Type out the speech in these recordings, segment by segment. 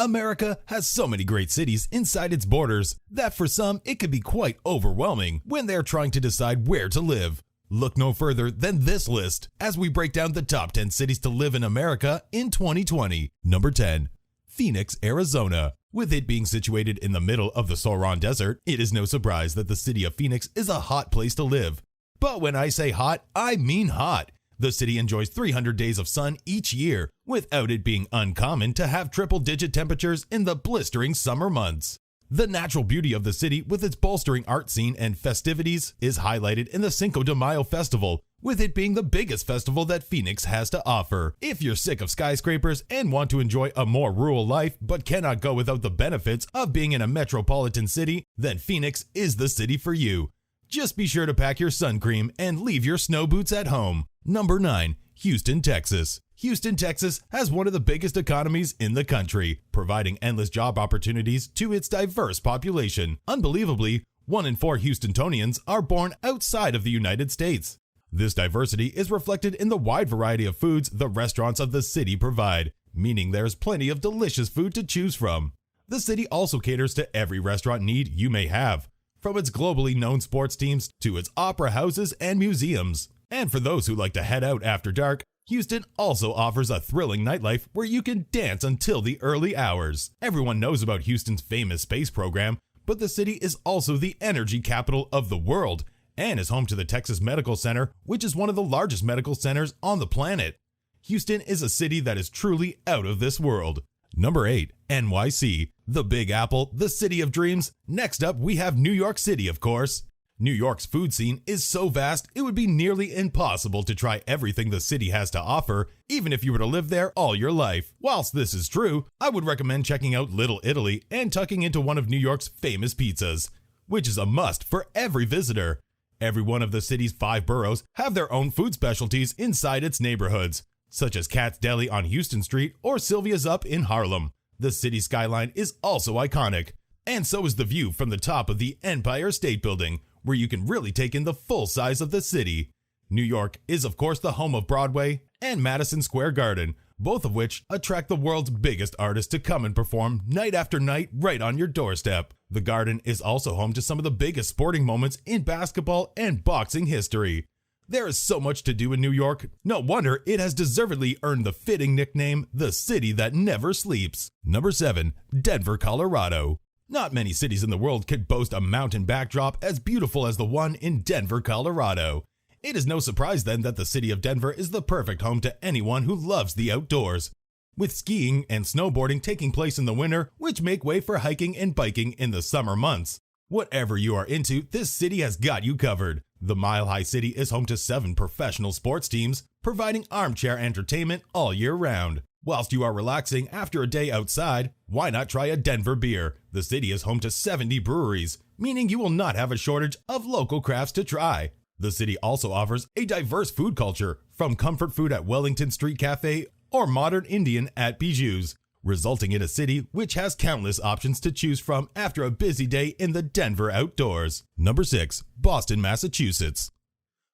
America has so many great cities inside its borders that for some it can be quite overwhelming when they're trying to decide where to live. Look no further than this list as we break down the top 10 cities to live in America in 2020. Number 10. Phoenix, Arizona. With it being situated in the middle of the Sauron Desert, it is no surprise that the city of Phoenix is a hot place to live. But when I say hot, I mean hot. The city enjoys 300 days of sun each year, without it being uncommon to have triple-digit temperatures in the blistering summer months. The natural beauty of the city with its bolstering art scene and festivities is highlighted in the Cinco de Mayo festival, with it being the biggest festival that Phoenix has to offer. If you're sick of skyscrapers and want to enjoy a more rural life but cannot go without the benefits of being in a metropolitan city, then Phoenix is the city for you. Just be sure to pack your sun cream and leave your snow boots at home. Number 9. Houston, Texas. Houston, Texas has one of the biggest economies in the country, providing endless job opportunities to its diverse population. Unbelievably, 1 in 4 Houstonians are born outside of the United States. This diversity is reflected in the wide variety of foods the restaurants of the city provide, meaning there's plenty of delicious food to choose from. The city also caters to every restaurant need you may have, from its globally known sports teams to its opera houses and museums. And for those who like to head out after dark, Houston also offers a thrilling nightlife where you can dance until the early hours. Everyone knows about Houston's famous space program, but the city is also the energy capital of the world and is home to the Texas Medical Center, which is one of the largest medical centers on the planet. Houston is a city that is truly out of this world. Number 8. NYC. The Big Apple, the city of dreams. Next up, we have New York City, of course. New York's food scene is so vast, it would be nearly impossible to try everything the city has to offer, even if you were to live there all your life. Whilst this is true, I would recommend checking out Little Italy and tucking into one of New York's famous pizzas, which is a must for every visitor. Every one of the city's 5 boroughs have their own food specialties inside its neighborhoods, such as Cat's Deli on Houston Street or Sylvia's Up in Harlem. The city skyline is also iconic, and so is the view from the top of the Empire State Building, where you can really take in the full size of the city. New York is of course the home of Broadway and Madison Square Garden, both of which attract the world's biggest artists to come and perform night after night right on your doorstep. The Garden is also home to some of the biggest sporting moments in basketball and boxing history. There is so much to do in New York, no wonder it has deservedly earned the fitting nickname, the city that never sleeps. Number 7. Denver, Colorado. Not many cities in the world could boast a mountain backdrop as beautiful as the one in Denver, Colorado. It is no surprise then that the city of Denver is the perfect home to anyone who loves the outdoors, with skiing and snowboarding taking place in the winter, which make way for hiking and biking in the summer months. Whatever you are into, this city has got you covered. The Mile High City is home to 7 professional sports teams, providing armchair entertainment all year round. Whilst you are relaxing after a day outside, why not try a Denver beer? The city is home to 70 breweries, meaning you will not have a shortage of local crafts to try. The city also offers a diverse food culture, from comfort food at Wellington Street Cafe or modern Indian at Bijou's, resulting in a city which has countless options to choose from after a busy day in the Denver outdoors. Number 6. Boston, Massachusetts.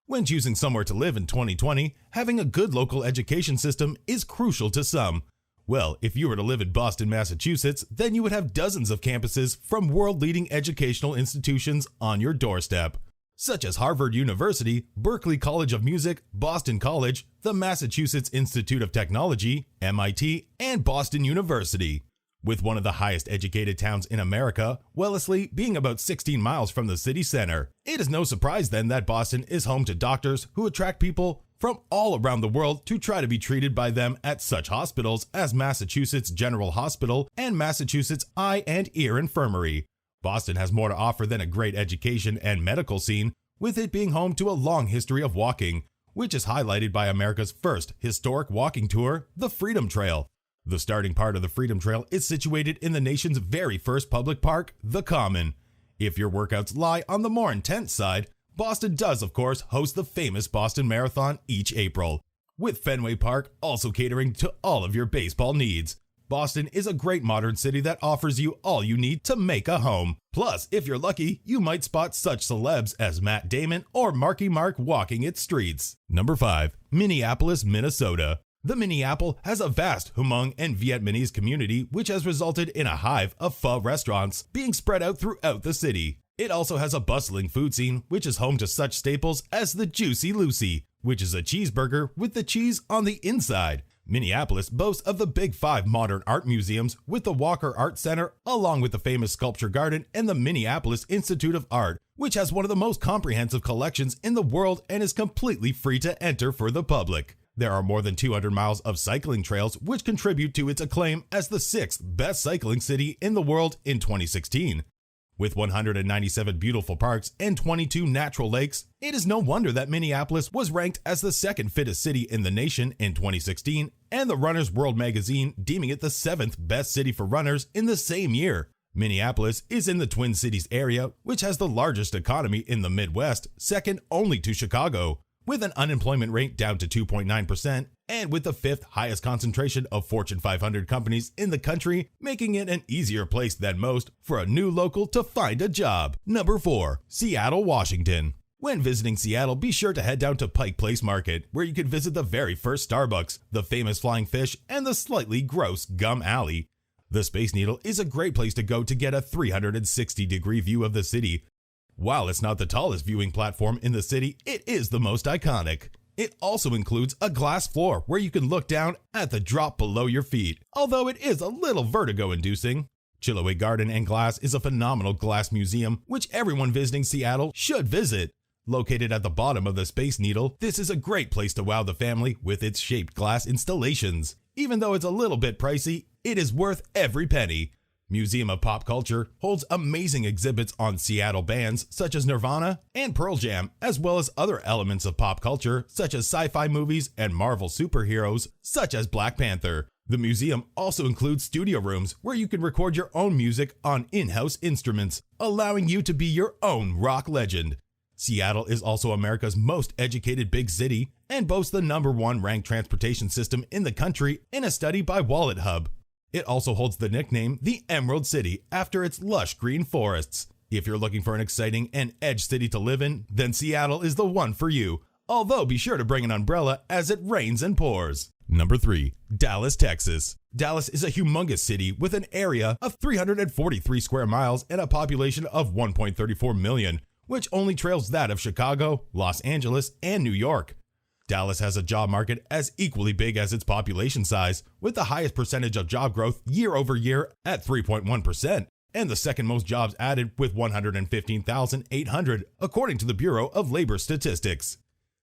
When choosing somewhere to live in 2020, having a good local education system is crucial to some. Well, if you were to live in Boston, Massachusetts, then you would have dozens of campuses from world-leading educational institutions on your doorstep, such as Harvard University, Berklee College of Music, Boston College, the Massachusetts Institute of Technology, MIT, and Boston University. With one of the highest educated towns in America, Wellesley being about 16 miles from the city center. It is no surprise then that Boston is home to doctors who attract people from all around the world to try to be treated by them at such hospitals as Massachusetts General Hospital and Massachusetts Eye and Ear Infirmary. Boston has more to offer than a great education and medical scene, with it being home to a long history of walking, which is highlighted by America's first historic walking tour, the Freedom Trail. The starting part of the Freedom Trail is situated in the nation's very first public park, the Common. If your workouts lie on the more intense side, Boston does of course host the famous Boston Marathon each April, with Fenway Park also catering to all of your baseball needs. Boston is a great modern city that offers you all you need to make a home. Plus, if you're lucky, you might spot such celebs as Matt Damon or Marky Mark walking its streets. Number 5. Minneapolis, Minnesota. The Minneapolis has a vast Hmong and Vietnamese community, which has resulted in a hive of pho restaurants being spread out throughout the city. It also has a bustling food scene, which is home to such staples as the Juicy Lucy, which is a cheeseburger with the cheese on the inside. Minneapolis boasts of the Big Five modern art museums with the Walker Art Center, along with the famous Sculpture Garden and the Minneapolis Institute of Art, which has one of the most comprehensive collections in the world and is completely free to enter for the public. There are more than 200 miles of cycling trails, which contribute to its acclaim as the 6th best cycling city in the world in 2016. With 197 beautiful parks and 22 natural lakes, it is no wonder that Minneapolis was ranked as the 2nd fittest city in the nation in 2016, and the Runner's World magazine deeming it the 7th best city for runners in the same year. Minneapolis is in the Twin Cities area, which has the largest economy in the Midwest, second only to Chicago, with an unemployment rate down to 2.9%, and with the 5th highest concentration of Fortune 500 companies in the country, making it an easier place than most for a new local to find a job. Number 4. Seattle, Washington. When visiting Seattle, be sure to head down to Pike Place Market, where you can visit the very first Starbucks, the famous Flying Fish, and the slightly gross Gum Alley. The Space Needle is a great place to go to get a 360-degree view of the city. While it's not the tallest viewing platform in the city, it is the most iconic. It also includes a glass floor where you can look down at the drop below your feet, although it is a little vertigo-inducing. Chilhowee Garden and Glass is a phenomenal glass museum which everyone visiting Seattle should visit. Located at the bottom of the Space Needle, this is a great place to wow the family with its shaped glass installations. Even though it's a little bit pricey, it is worth every penny. Museum of Pop Culture holds amazing exhibits on Seattle bands such as Nirvana and Pearl Jam, as well as other elements of pop culture such as sci-fi movies and Marvel superheroes such as Black Panther. The museum also includes studio rooms where you can record your own music on in-house instruments, allowing you to be your own rock legend. Seattle is also America's most educated big city and boasts the #1 ranked transportation system in the country in a study by Wallet Hub. It also holds the nickname the Emerald City after its lush green forests. If you're looking for an exciting and edge city to live in, then Seattle is the one for you. Although be sure to bring an umbrella as it rains and pours. Number 3. Dallas, Texas. Dallas is a humongous city with an area of 343 square miles and a population of 1.34 million, which only trails that of Chicago, Los Angeles, and New York. Dallas has a job market as equally big as its population size, with the highest percentage of job growth year over year at 3.1%, and the second most jobs added with 115,800, according to the Bureau of Labor Statistics.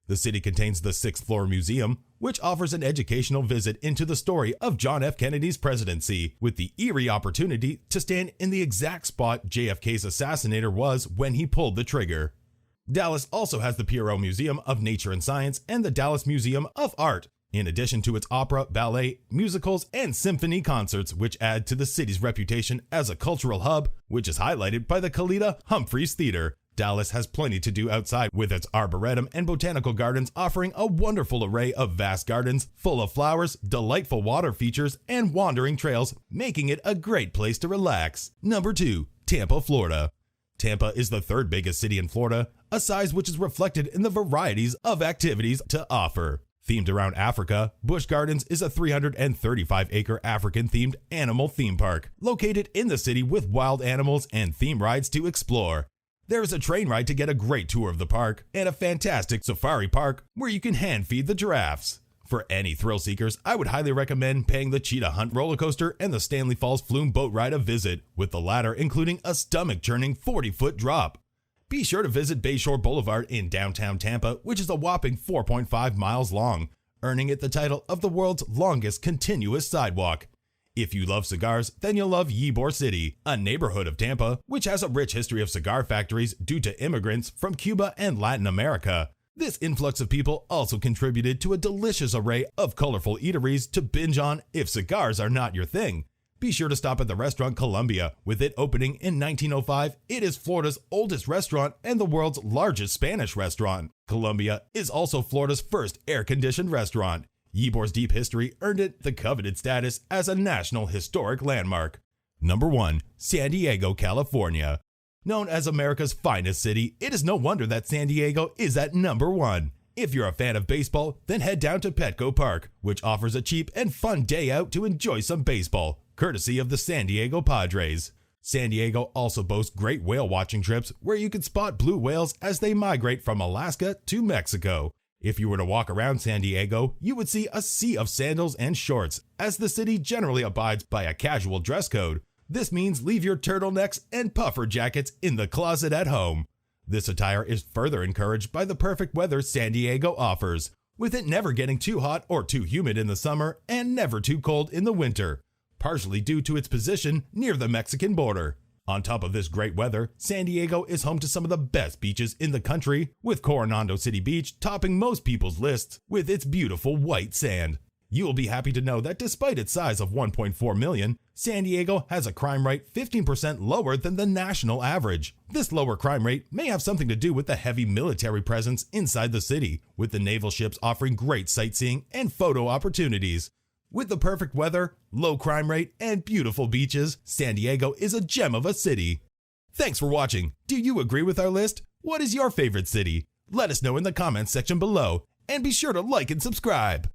The city contains the 6th floor museum, which offers an educational visit into the story of John F. Kennedy's presidency, with the eerie opportunity to stand in the exact spot JFK's assassinator was when he pulled the trigger. Dallas also has the Pierrot Museum of Nature and Science and the Dallas Museum of Art, in addition to its opera, ballet, musicals, and symphony concerts, which add to the city's reputation as a cultural hub, which is highlighted by the Kalita Humphreys Theater. Dallas has plenty to do outside with its arboretum and botanical gardens, offering a wonderful array of vast gardens full of flowers, delightful water features, and wandering trails, making it a great place to relax. Number 2. Tampa, Florida. Tampa is the 3rd biggest city in Florida, a size which is reflected in the varieties of activities to offer. Themed around Africa, Busch Gardens is a 335-acre African-themed animal theme park, located in the city with wild animals and theme rides to explore. There is a train ride to get a great tour of the park, and a fantastic safari park where you can hand-feed the giraffes. For any thrill seekers, I would highly recommend paying the Cheetah Hunt roller coaster and the Stanley Falls Flume boat ride a visit, with the latter including a stomach-churning 40-foot drop. Be sure to visit Bayshore Boulevard in downtown Tampa, which is a whopping 4.5 miles long, earning it the title of the world's longest continuous sidewalk. If you love cigars, then you'll love Ybor City, a neighborhood of Tampa, which has a rich history of cigar factories due to immigrants from Cuba and Latin America. This influx of people also contributed to a delicious array of colorful eateries to binge on if cigars are not your thing. Be sure to stop at the restaurant Columbia. With it opening in 1905, it is Florida's oldest restaurant and the world's largest Spanish restaurant. Columbia is also Florida's first air-conditioned restaurant. Ybor's deep history earned it the coveted status as a National Historic Landmark. Number 1. San Diego, California. Known as America's finest city, it is no wonder that San Diego is at number 1. If you're a fan of baseball, then head down to Petco Park, which offers a cheap and fun day out to enjoy some baseball, courtesy of the San Diego Padres. San Diego also boasts great whale watching trips where you can spot blue whales as they migrate from Alaska to Mexico. If you were to walk around San Diego, you would see a sea of sandals and shorts, as the city generally abides by a casual dress code. This means leave your turtlenecks and puffer jackets in the closet at home. This attire is further encouraged by the perfect weather San Diego offers, with it never getting too hot or too humid in the summer and never too cold in the winter, partially due to its position near the Mexican border. On top of this great weather, San Diego is home to some of the best beaches in the country, with Coronado City Beach topping most people's lists with its beautiful white sand. You will be happy to know that despite its size of 1.4 million, San Diego has a crime rate 15% lower than the national average. This lower crime rate may have something to do with the heavy military presence inside the city, with the naval ships offering great sightseeing and photo opportunities. With the perfect weather, low crime rate, and beautiful beaches, San Diego is a gem of a city. Thanks for watching. Do you agree with our list? What is your favorite city? Let us know in the comments section below, and be sure to like and subscribe.